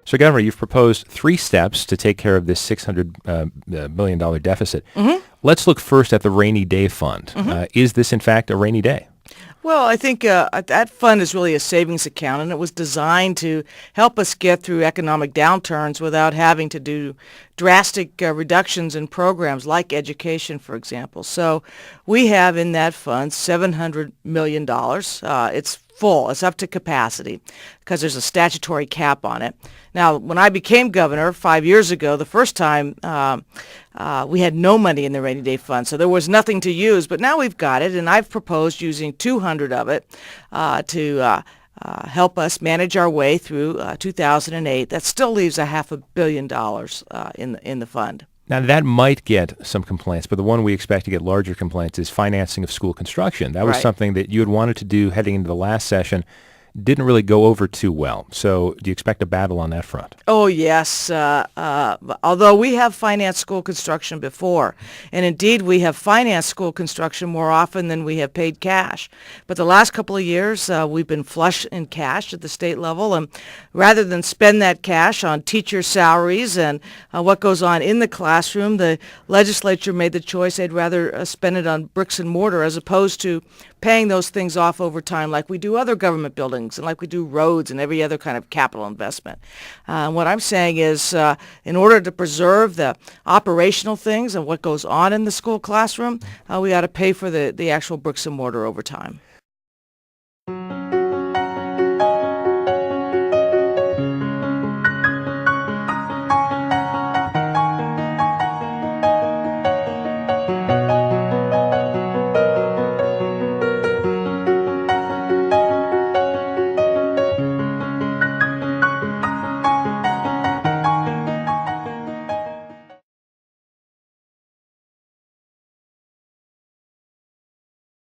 So, Governor, you've proposed 3 steps to take care of this $600 million deficit. Let's look first at the rainy day fund. Is this, in fact, a rainy day? Well, I think that fund is really a savings account, and it was designed to help us get through economic downturns without having to do drastic reductions in programs like education, for example. So we have in that fund $700 million. It's full. It's up to capacity because there's a statutory cap on it. Now, when I became governor 5 years ago, the first time we had no money in the rainy day fund, so there was nothing to use. But now we've got it, and I've proposed using 200 of it to help us manage our way through 2008. That still leaves $500 million in the fund. Now, that might get some complaints, but the one we expect to get larger complaints is financing of school construction. That was something that you had wanted to do heading into the last session. Didn't really go over too well. So do you expect a battle on that front? Oh, yes. Although we have financed school construction before, and indeed we have financed school construction more often than we have paid cash. But the last couple of years, we've been flush in cash at the state level, and rather than spend that cash on teacher salaries and what goes on in the classroom, the legislature made the choice they'd rather spend it on bricks and mortar as opposed to paying those things off over time like we do other government buildings and like we do roads and every other kind of capital investment. What I'm saying is in order to preserve the operational things and what goes on in the school classroom, we ought to pay for the actual bricks and mortar over time.